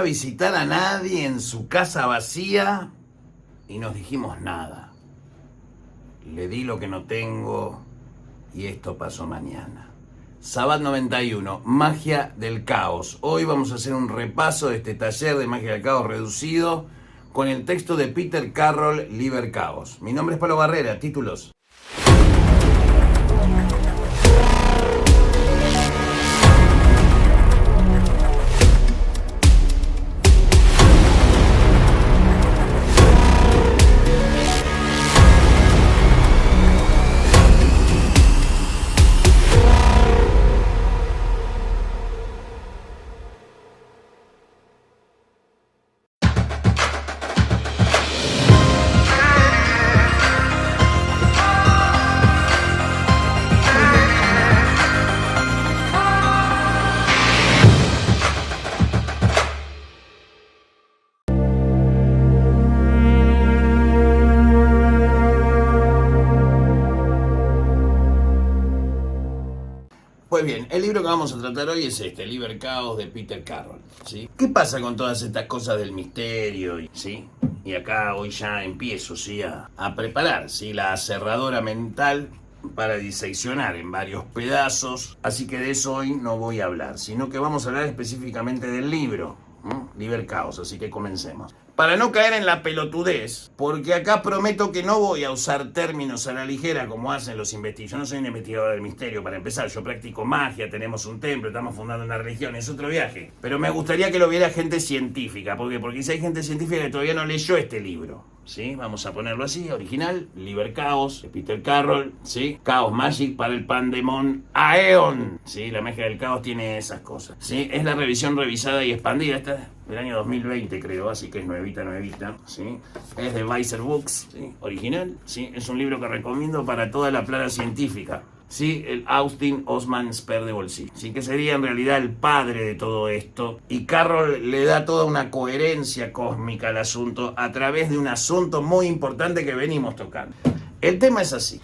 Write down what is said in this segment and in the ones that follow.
a visitar a nadie en su casa vacía y nos dijimos nada. Le di lo que no tengo y esto pasó mañana. Sabbat 91, Magia del Caos. Hoy vamos a hacer un repaso de este taller de Magia del Caos reducido con el texto de Peter Carroll, Liber Caos. Mi nombre es Pablo Barrera, títulos. Pues bien, el libro que vamos a tratar hoy es este, Liber Caos de Peter Carroll, ¿sí? ¿Qué pasa con todas estas cosas del misterio? ¿Sí? Y acá hoy ya empiezo, ¿sí? a preparar, ¿sí? La aserradora mental para diseccionar en varios pedazos. Así que de eso hoy no voy a hablar, sino que vamos a hablar específicamente del libro, Liber Caos, así que comencemos. Para no caer en la pelotudez, porque acá prometo que no voy a usar términos a la ligera como hacen los investigadores. Yo no soy un investigador del misterio, para empezar. Yo practico magia, tenemos un templo, estamos fundando una religión, es otro viaje. Pero me gustaría que lo viera gente científica. ¿Por qué? Porque si hay gente científica que todavía no leyó este libro, ¿sí? Vamos a ponerlo así, original, Liber Caos, de Peter Carroll, ¿sí? Chaos Magic para el Pandemon Aeon, ¿sí? La magia del caos tiene esas cosas, ¿sí? Es la revisión revisada y expandida, esta del año 2020 creo, así que es nuevita, ¿sí? Es de Weiser Books, ¿sí? Original, ¿sí? Es un libro que recomiendo para toda la plana científica, ¿sí? El Austin Osman Spare de Bolsí, ¿sí? Que sería en realidad el padre de todo esto, y Carroll le da toda una coherencia cósmica al asunto a través de un asunto muy importante que venimos tocando. El tema es así.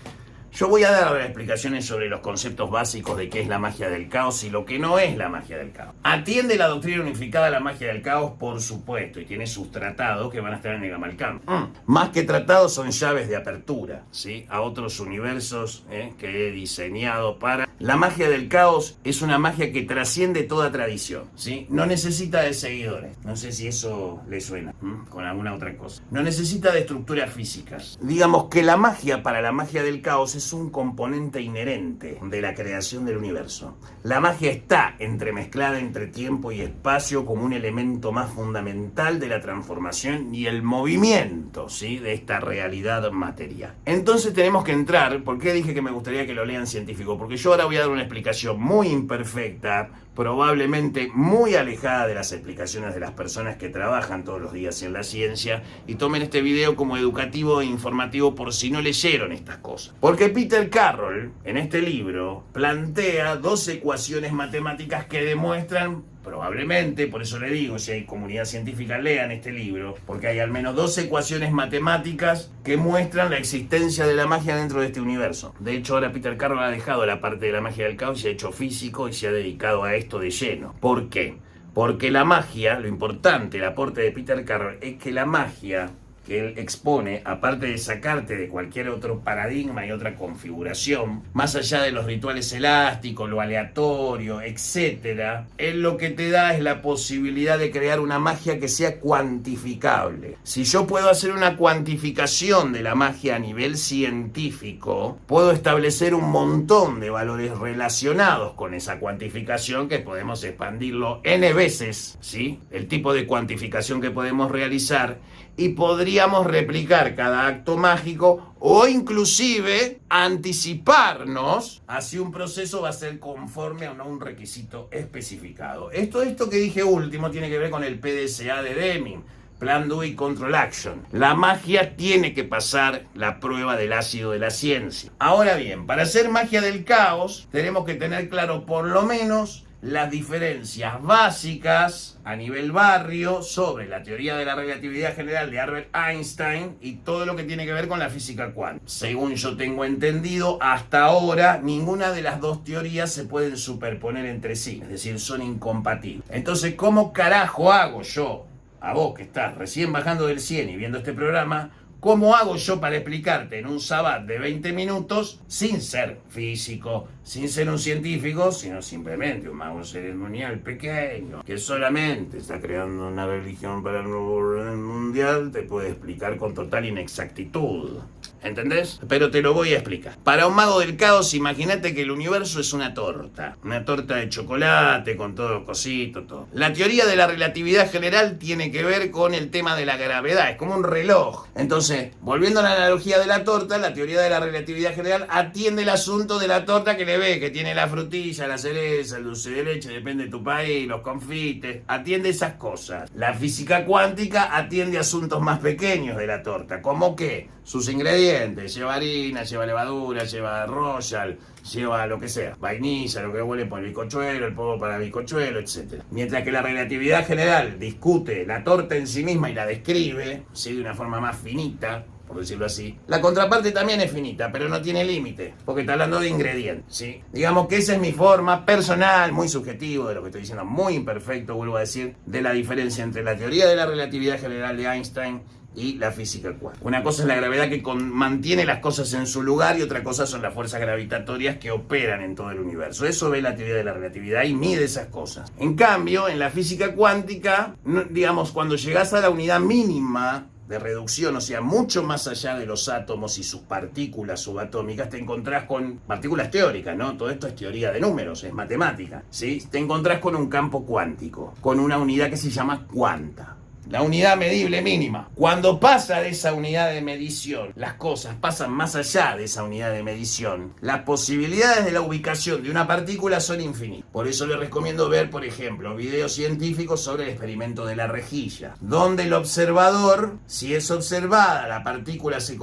Yo voy a dar explicaciones sobre los conceptos básicos de qué es la magia del caos y lo que no es la magia del caos. Atiende la doctrina unificada a la magia del caos, por supuesto, y tiene sus tratados que van a estar en el Gamalcam. Más que tratados, son llaves de apertura, ¿sí? A otros universos que he diseñado para... La magia del caos es una magia que trasciende toda tradición, ¿sí? No necesita de seguidores. No sé si eso le suena con alguna otra cosa. No necesita de estructuras físicas. Digamos que la magia para la magia del caos es un componente inherente de la creación del universo. La magia está entremezclada entre tiempo y espacio como un elemento más fundamental de la transformación y el movimiento, ¿sí? De esta realidad material. Entonces tenemos que entrar. ¿Por qué dije que me gustaría que lo lean científico? Porque yo ahora voy a dar una explicación muy imperfecta, probablemente muy alejada de las explicaciones de las personas que trabajan todos los días en la ciencia, y tomen este video como educativo e informativo por si no leyeron estas cosas. Porque Peter Carroll, en este libro, plantea dos ecuaciones matemáticas que demuestran, probablemente, por eso le digo, si hay comunidad científica, lean este libro, porque hay al menos dos ecuaciones matemáticas que muestran la existencia de la magia dentro de este universo. De hecho, ahora Peter Carroll ha dejado la parte de la magia del caos, se ha hecho físico y se ha dedicado a esto de lleno. ¿Por qué? Porque la magia, lo importante, el aporte de Peter Carroll, es que la magia que él expone, aparte de sacarte de cualquier otro paradigma y otra configuración, más allá de los rituales elásticos, lo aleatorio, etc., él lo que te da es la posibilidad de crear una magia que sea cuantificable. Si yo puedo hacer una cuantificación de la magia a nivel científico, puedo establecer un montón de valores relacionados con esa cuantificación que podemos expandirlo n veces, ¿sí? El tipo de cuantificación que podemos realizar, y podríamos replicar cada acto mágico o inclusive anticiparnos hacia un proceso va a ser conforme a un requisito especificado. Esto que dije último tiene que ver con el PDCA de Deming, Plan, Do y Control Action. La magia tiene que pasar la prueba del ácido de la ciencia. Ahora bien, para hacer magia del caos tenemos que tener claro por lo menos las diferencias básicas a nivel barrio sobre la teoría de la relatividad general de Albert Einstein y todo lo que tiene que ver con la física cuántica. Según yo tengo entendido, hasta ahora ninguna de las dos teorías se pueden superponer entre sí, es decir, son incompatibles. Entonces, ¿cómo carajo hago yo, a vos que estás recién bajando del 100 y viendo este programa, cómo hago yo para explicarte en un sabbat de 20 minutos, sin ser físico, sin ser un científico, sino simplemente un mago ceremonial pequeño, que solamente está creando una religión para el nuevo orden mundial, te puede explicar con total inexactitud? ¿Entendés? Pero te lo voy a explicar. Para un mago del caos, imagínate que el universo es una torta de chocolate, con todo cosito, todo. La teoría de la relatividad general tiene que ver con el tema de la gravedad, es como un reloj. Entonces, volviendo a la analogía de la torta, la teoría de la relatividad general atiende el asunto de la torta que le ve, que tiene la frutilla, la cereza, el dulce de leche, depende de tu país, los confites, atiende esas cosas. La física cuántica atiende asuntos más pequeños de la torta, como que sus ingredientes, lleva harina, lleva levadura, lleva royal, lleva lo que sea, vainilla, lo que huele por el bizcochuelo, el polvo para el bizcochuelo, etc. Mientras que la relatividad general discute la torta en sí misma y la describe, ¿sí?, de una forma más finita, por decirlo así. La contraparte también es finita, pero no tiene límite, porque está hablando de ingredientes, ¿sí? Digamos que esa es mi forma personal, muy subjetivo de lo que estoy diciendo, muy imperfecto, vuelvo a decir, de la diferencia entre la teoría de la relatividad general de Einstein y la física cuántica. Una cosa es la gravedad que mantiene las cosas en su lugar y otra cosa son las fuerzas gravitatorias que operan en todo el universo. Eso ve la teoría de la relatividad y mide esas cosas. En cambio, en la física cuántica, digamos, cuando llegás a la unidad mínima de reducción, o sea, mucho más allá de los átomos y sus partículas subatómicas, te encontrás con partículas teóricas, ¿no? Todo esto es teoría de números, es matemática, ¿sí? Te encontrás con un campo cuántico, con una unidad que se llama cuanta. La unidad medible mínima. Cuando pasa de esa unidad de medición, las cosas pasan más allá de esa unidad de medición, las posibilidades de la ubicación de una partícula son infinitas. Por eso les recomiendo ver, por ejemplo, videos científicos sobre el experimento de la rejilla, donde el observador, si es observada, la partícula se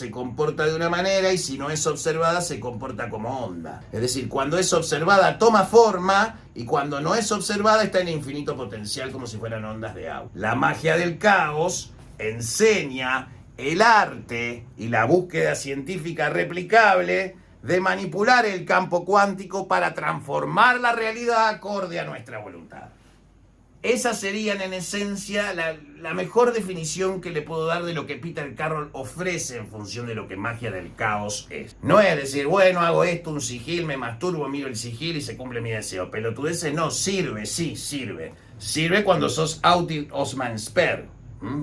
comporta de una manera y si no es observada, se comporta como onda. Es decir, cuando es observada, toma forma y cuando no es observada, está en infinito potencial como si fueran ondas de agua. La magia del caos enseña el arte y la búsqueda científica replicable de manipular el campo cuántico para transformar la realidad acorde a nuestra voluntad. Esas serían en esencia la mejor definición que le puedo dar de lo que Peter Carroll ofrece en función de lo que magia del caos es. No es decir, bueno, hago esto, un sigil, me masturbo, miro el sigil y se cumple mi deseo. Pelotudeces no, sirve, sí, sirve. Sirve cuando sos Auti Osman Sper,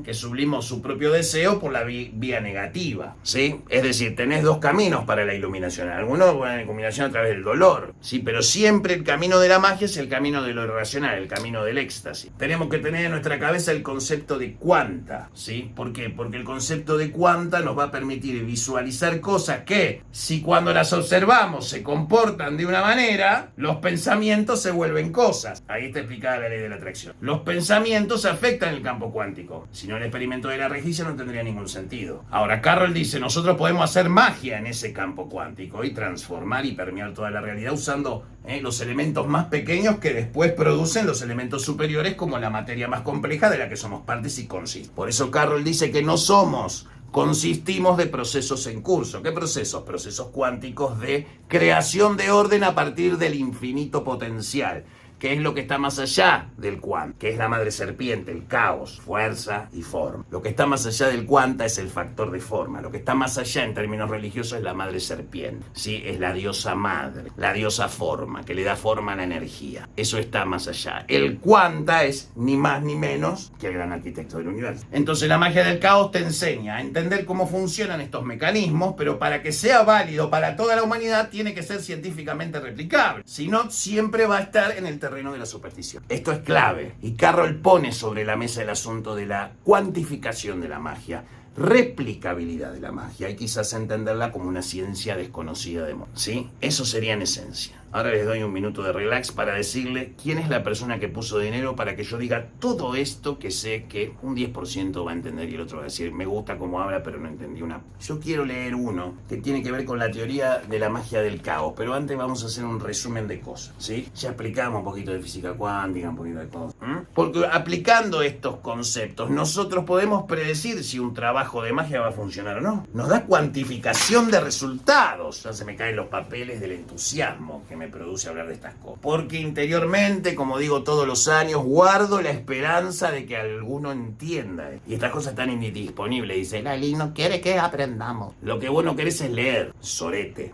que sublimó su propio deseo por la vía negativa, ¿sí? Es decir, tenés dos caminos para la iluminación. Algunos van a la iluminación a través del dolor, ¿sí? Pero siempre el camino de la magia es el camino de lo irracional, el camino del éxtasis. Tenemos que tener en nuestra cabeza el concepto de cuanta, ¿sí? ¿Por qué? Porque el concepto de cuanta nos va a permitir visualizar cosas que, si cuando las observamos se comportan de una manera, los pensamientos se vuelven cosas. Ahí está explicada la ley de la atracción. Los pensamientos afectan el campo cuántico. Si no, el experimento de la rejilla no tendría ningún sentido. Ahora, Carroll dice, nosotros podemos hacer magia en ese campo cuántico y transformar y permear toda la realidad usando los elementos más pequeños que después producen los elementos superiores como la materia más compleja de la que somos partes y consistimos. Por eso Carroll dice que no consistimos de procesos en curso. ¿Qué procesos? Procesos cuánticos de creación de orden a partir del infinito potencial, que es lo que está más allá del cuanta, que es la madre serpiente, el caos, fuerza y forma. Lo que está más allá del cuanta es el factor de forma. Lo que está más allá en términos religiosos es la madre serpiente, ¿sí? Es la diosa madre, la diosa forma, que le da forma a la energía. Eso está más allá. El cuanta es ni más ni menos que el gran arquitecto del universo. Entonces la magia del caos te enseña a entender cómo funcionan estos mecanismos, pero para que sea válido para toda la humanidad tiene que ser científicamente replicable. Si no, siempre va a estar en el terreno de la superstición. Esto es clave y Carroll pone sobre la mesa el asunto de la cuantificación de la magia, replicabilidad de la magia y quizás entenderla como una ciencia desconocida de moda, ¿sí? Eso sería en esencia. Ahora les doy un minuto de relax para decirle quién es la persona que puso dinero para que yo diga todo esto que sé que un 10% va a entender y el otro va a decir, me gusta cómo habla, pero no entendí una. Yo quiero leer uno que tiene que ver con la teoría de la magia del caos, pero antes vamos a hacer un resumen de cosas, ¿sí? Ya explicamos un poquito de física cuántica, un poquito de cosas. Porque aplicando estos conceptos, nosotros podemos predecir si un trabajo de magia va a funcionar o no. Nos da cuantificación de resultados. Ya se me caen los papeles del entusiasmo que me produce hablar de estas cosas. Porque interiormente, como digo todos los años, guardo la esperanza de que alguno entienda. Y estas cosas están indisponibles. Dice, Lali no quiere que aprendamos. Lo que vos no querés es leer, sorete.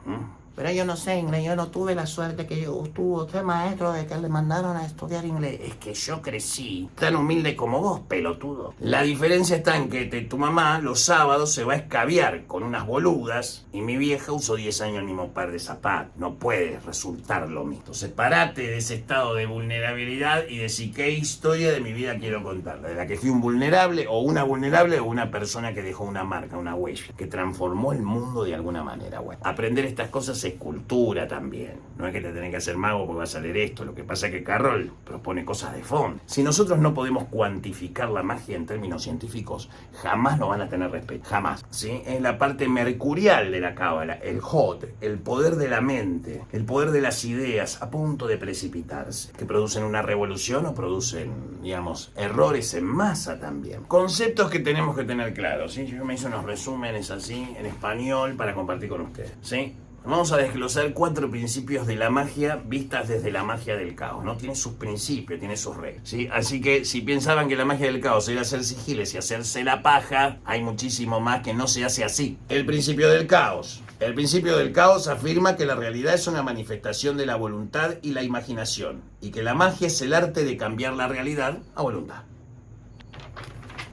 Pero yo no sé inglés, yo no tuve la suerte que tuvo usted, maestro, de que le mandaron a estudiar inglés. Es que yo crecí tan humilde como vos, pelotudo. La diferencia está en que tu mamá los sábados se va a escabiar con unas boludas y mi vieja usó 10 años el mismo par de zapatos. No puede resultar lo mismo. Entonces parate de ese estado de vulnerabilidad y decí qué historia de mi vida quiero contar. De la que fui un vulnerable o una persona que dejó una marca, una huella, que transformó el mundo de alguna manera. Bueno, aprender estas cosas es cultura también. No es que te tenés que hacer mago porque vas a leer esto. Lo que pasa es que Carroll propone cosas de fondo. Si nosotros no podemos cuantificar la magia en términos científicos, jamás nos van a tener respeto. Jamás. ¿Sí? Es la parte mercurial de la cábala, el hot, el poder de la mente, el poder de las ideas a punto de precipitarse, que producen una revolución o producen, digamos, errores en masa también. Conceptos que tenemos que tener claros. ¿Sí? Yo me hice unos resúmenes así en español para compartir con ustedes. ¿Sí? Vamos a desglosar 4 principios de la magia vistas desde la magia del caos, ¿no? Tiene sus principios, tiene sus reglas, ¿sí? Así que si pensaban que la magia del caos era hacer sigiles y hacerse la paja, hay muchísimo más que no se hace así. El principio del caos. El principio del caos afirma que la realidad es una manifestación de la voluntad y la imaginación, y que la magia es el arte de cambiar la realidad a voluntad.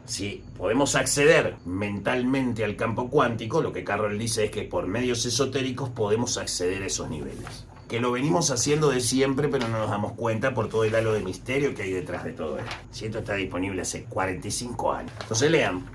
Si podemos acceder mentalmente al campo cuántico, lo que Carroll dice es que por medios esotéricos podemos acceder a esos niveles. Que lo venimos haciendo de siempre, pero no nos damos cuenta por todo el halo de misterio que hay detrás de todo esto. Si esto está disponible hace 45 años. Entonces lean.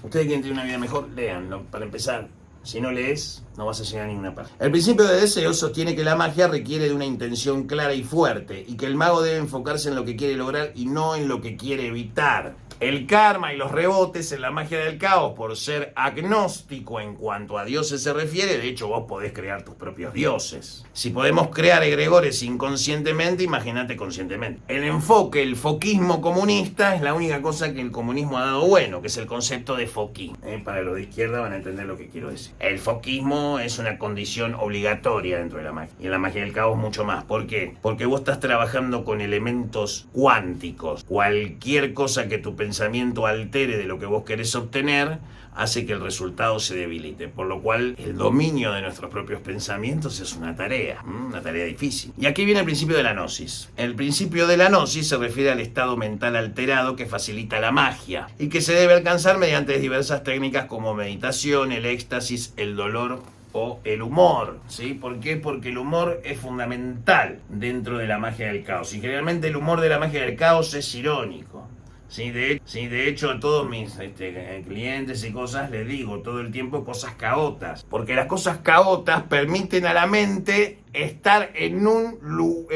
Ustedes quieren tener una vida mejor, lean, ¿no? Para empezar. Si no lees, no vas a llegar a ninguna parte. El principio de deseo sostiene que la magia requiere de una intención clara y fuerte, y que el mago debe enfocarse en lo que quiere lograr y no en lo que quiere evitar. El karma y los rebotes en la magia del caos, por ser agnóstico en cuanto a dioses se refiere, de hecho vos podés crear tus propios dioses. Si podemos crear egregores inconscientemente, imagínate conscientemente. El enfoque, el foquismo comunista, es la única cosa que el comunismo ha dado bueno, que es el concepto de foquismo. Para los de izquierda van a entender lo que quiero decir. El foquismo es una condición obligatoria dentro de la magia. Y en la magia del caos mucho más. ¿Por qué? Porque vos estás trabajando con elementos cuánticos. Cualquier cosa que tu pensamiento altere de lo que vos querés obtener hace que el resultado se debilite, por lo cual el dominio de nuestros propios pensamientos es una tarea difícil. Y aquí viene el principio de la gnosis. El principio de la gnosis se refiere al estado mental alterado que facilita la magia y que se debe alcanzar mediante diversas técnicas como meditación, el éxtasis, el dolor o el humor, ¿sí? ¿Por qué? Porque el humor es fundamental dentro de la magia del caos y generalmente el humor de la magia del caos es irónico. Sí, de hecho a todos mis clientes y cosas les digo todo el tiempo cosas caotas, porque las cosas caotas permiten a la mente estar en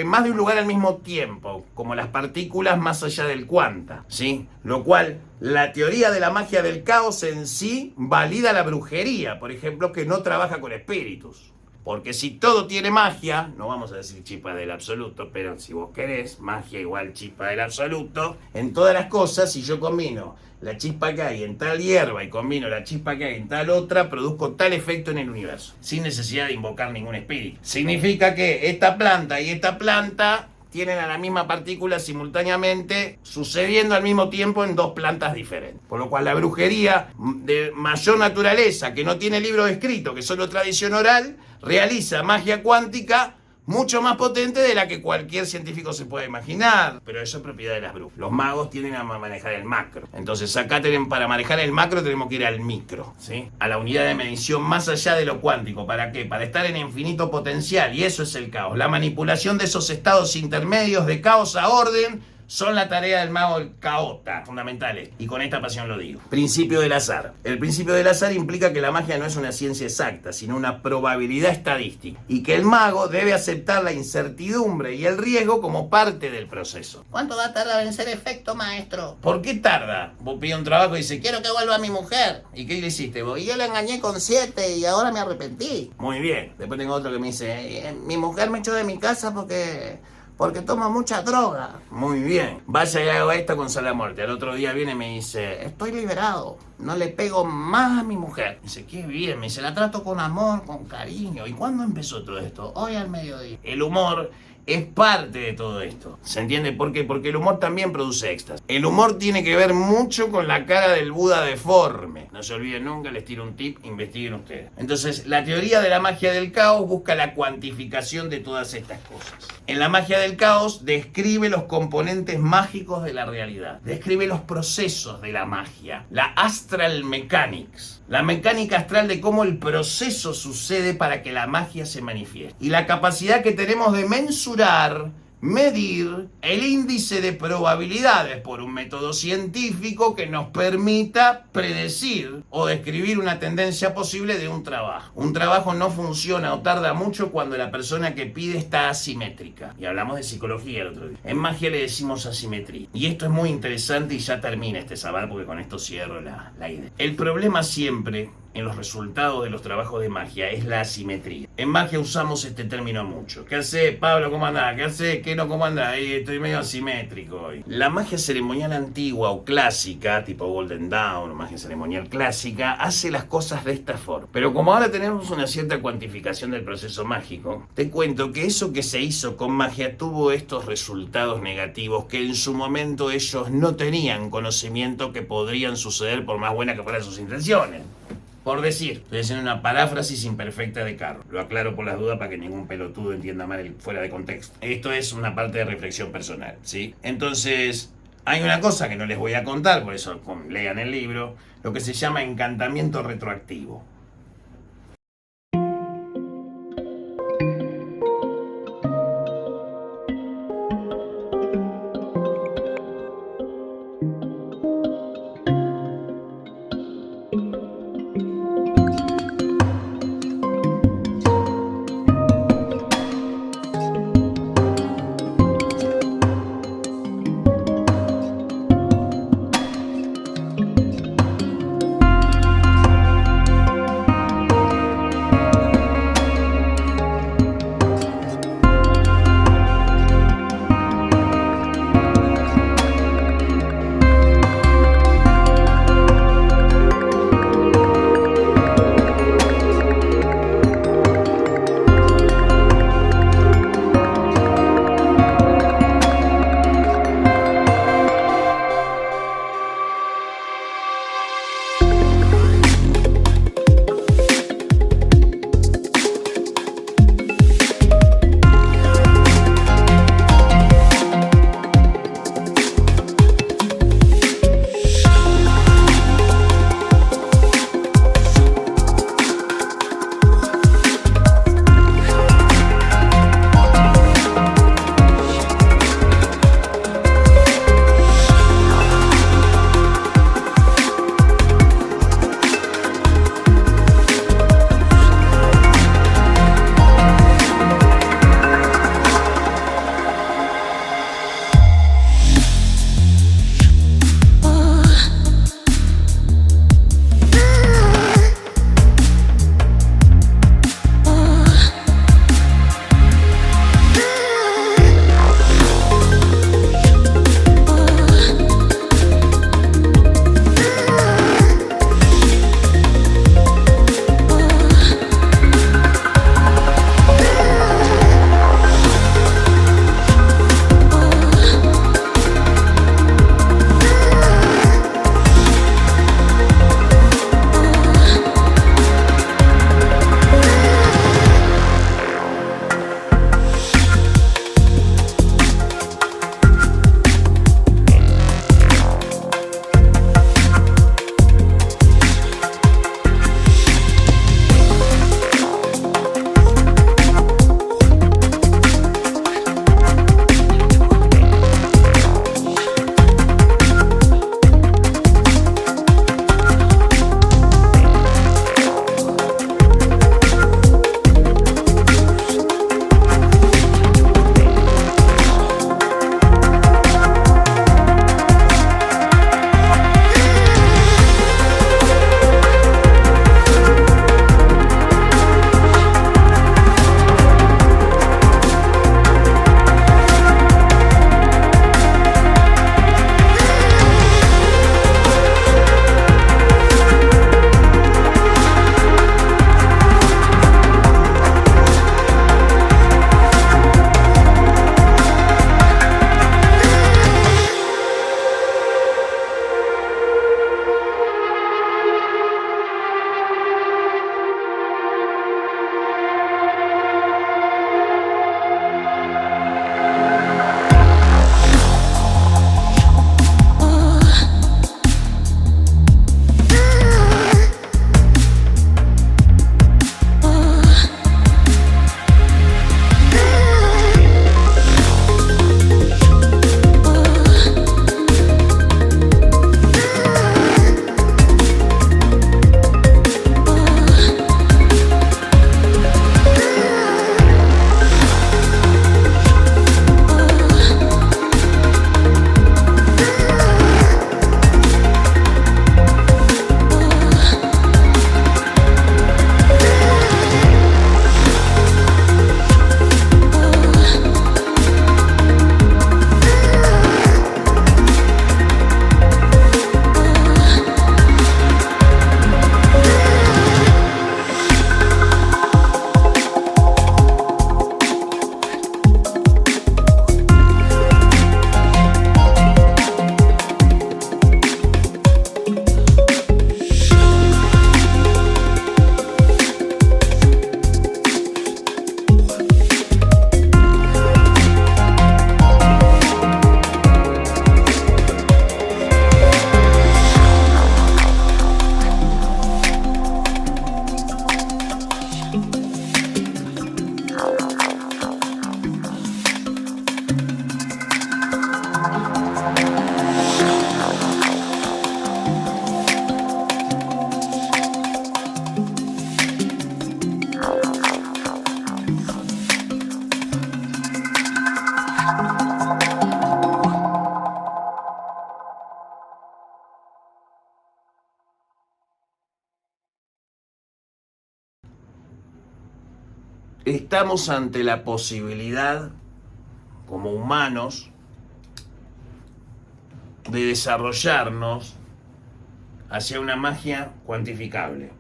más de un lugar al mismo tiempo, como las partículas más allá del cuanta, ¿sí? Lo cual, la teoría de la magia del caos en sí valida la brujería, por ejemplo, que no trabaja con espíritus. Porque si todo tiene magia, no vamos a decir chispa del absoluto, pero si vos querés, magia igual chispa del absoluto, en todas las cosas, si yo combino la chispa que hay en tal hierba y combino la chispa que hay en tal otra, produzco tal efecto en el universo, sin necesidad de invocar ningún espíritu. Significa que esta planta y esta planta tienen a la misma partícula simultáneamente sucediendo al mismo tiempo en 2 plantas diferentes. Por lo cual la brujería de mayor naturaleza, que no tiene libro escrito, que es solo tradición oral, realiza magia cuántica mucho más potente de la que cualquier científico se pueda imaginar. Pero eso es propiedad de las brujas. Los magos tienden a manejar el macro. Entonces acá para manejar el macro tenemos que ir al micro, ¿sí? A la unidad de medición más allá de lo cuántico. ¿Para qué? Para estar en infinito potencial. Y eso es el caos. La manipulación de esos estados intermedios de caos a orden son la tarea del mago del caota, fundamentales. Y con esta pasión lo digo. Principio del azar. El principio del azar implica que la magia no es una ciencia exacta, sino una probabilidad estadística. Y que el mago debe aceptar la incertidumbre y el riesgo como parte del proceso. ¿Cuánto va a tardar en ser efecto, maestro? ¿Por qué tarda? Vos pides un trabajo y dices, Quiero que vuelva mi mujer. ¿y qué le hiciste vos? Y yo la engañé con 7 y ahora me arrepentí. Muy bien. Después tengo otro que me dice, Mi mujer me echó de mi casa porque toma mucha droga. muy bien. Vaya y hago esto con sala muerte. Al otro día viene y me dice, Estoy liberado. No le pego más a mi mujer. dice, qué bien. Me dice, La trato con amor, con cariño. ¿y cuándo empezó todo esto? Hoy al mediodía. El humor es parte de todo esto. ¿Se entiende por qué? Porque el humor también produce éxtasis. El humor tiene que ver mucho con la cara del Buda deforme. No se olviden nunca, les tiro un tip, investiguen ustedes. Entonces, la teoría de la magia del caos busca la cuantificación de todas estas cosas. En la magia del caos describe los componentes mágicos de la realidad. Describe los procesos de la magia. La astral mechanics. La mecánica astral de cómo el proceso sucede para que la magia se manifieste. Y la capacidad que tenemos de mensurar, medir el índice de probabilidades por un método científico que nos permita predecir o describir una tendencia posible de un trabajo. Un trabajo no funciona o tarda mucho cuando la persona que pide está asimétrica. Y hablamos de psicología el otro día. En magia le decimos asimetría. Y esto es muy interesante y ya termina este sábado porque con esto cierro la idea. El problema siempre en los resultados de los trabajos de magia es la asimetría. En magia usamos este término mucho. ¿Qué hace, Pablo? ¿Cómo andás? ¿Qué hace? ¿Qué no? ¿Cómo andás? Estoy medio asimétrico hoy. La magia ceremonial antigua o clásica, tipo Golden Dawn o magia ceremonial clásica, hace las cosas de esta forma. Pero como ahora tenemos una cierta cuantificación del proceso mágico, te cuento que eso que se hizo con magia tuvo estos resultados negativos que en su momento ellos no tenían conocimiento que podrían suceder por más buenas que fueran sus intenciones. Por decir, estoy haciendo una paráfrasis imperfecta de Carro. Lo aclaro por las dudas para que ningún pelotudo entienda mal fuera de contexto. Esto es una parte de reflexión personal, ¿sí? Entonces, hay una cosa que no les voy a contar, por eso lean el libro, lo que se llama encantamiento retroactivo. estamos ante la posibilidad, como humanos, de desarrollarnos hacia una magia cuantificable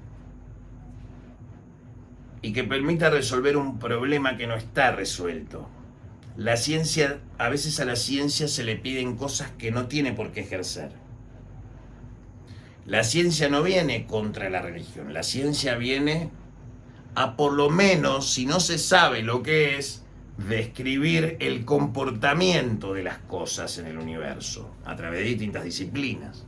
y que permita resolver un problema que no está resuelto. La ciencia, a veces a la ciencia se le piden cosas que no tiene por qué ejercer. La ciencia no viene contra la religión, la ciencia viene a, por lo menos, si no se sabe lo que es, describir el comportamiento de las cosas en el universo a través de distintas disciplinas.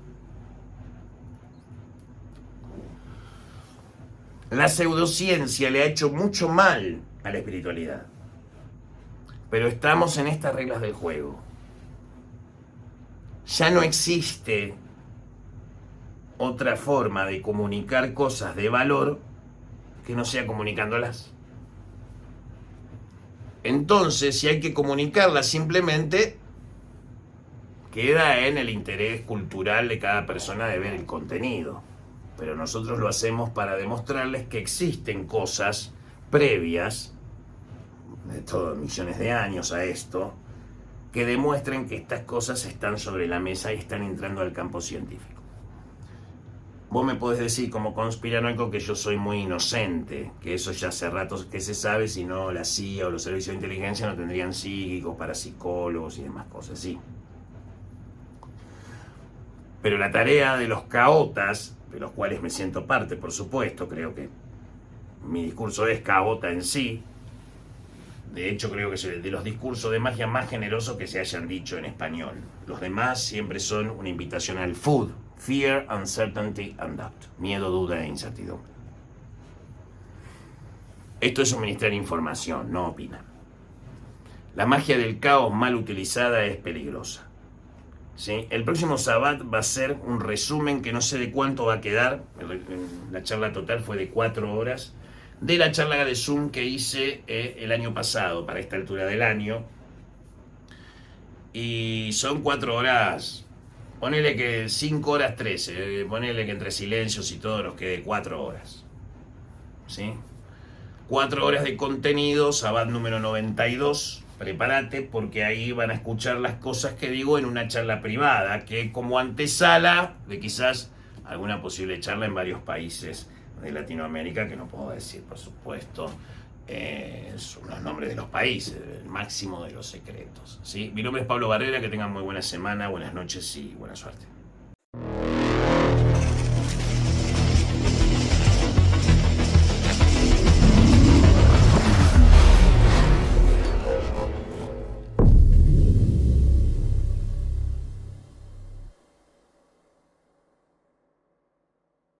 La pseudociencia le ha hecho mucho mal a la espiritualidad, pero estamos en estas reglas del juego. Ya no existe otra forma de comunicar cosas de valor que no sea comunicándolas. Entonces, si hay que comunicarlas, simplemente queda en el interés cultural de cada persona de ver el contenido. Pero nosotros lo hacemos para demostrarles que existen cosas previas, de todos millones de años a esto, que demuestren que estas cosas están sobre la mesa y están entrando al campo científico. Vos me podés decir como conspiranoico que yo soy muy inocente, que eso ya hace rato que se sabe, si no la CIA o los servicios de inteligencia no tendrían psíquicos, parapsicólogos y demás cosas, sí. Pero la tarea de los caotas, de los cuales me siento parte, por supuesto, creo que mi discurso es caota en sí. De hecho, creo que es el de los discursos de magia más generosos que se hayan dicho en español. Los demás siempre son una invitación al food. Fear, uncertainty and doubt. Miedo, duda e incertidumbre. Esto es suministrar información, no opinar. La magia del caos mal utilizada es peligrosa. ¿Sí? El próximo Sabbat va a ser un resumen que no sé de cuánto va a quedar. La charla total fue de 4 horas. De la charla de Zoom que hice el año pasado, para esta altura del año. Y son 4 horas... Ponele que 5 horas 13, ponele que entre silencios y todo nos quede 4 horas. ¿Sí? 4 horas de contenido, Sabbat número 92. Prepárate porque ahí van a escuchar las cosas que digo en una charla privada, que como antesala de quizás alguna posible charla en varios países de Latinoamérica, que no puedo decir, por supuesto, son los nombres de los países, el máximo de los secretos, ¿sí? Mi nombre es Pablo Barrera, que tengan muy buena semana, buenas noches y buena suerte.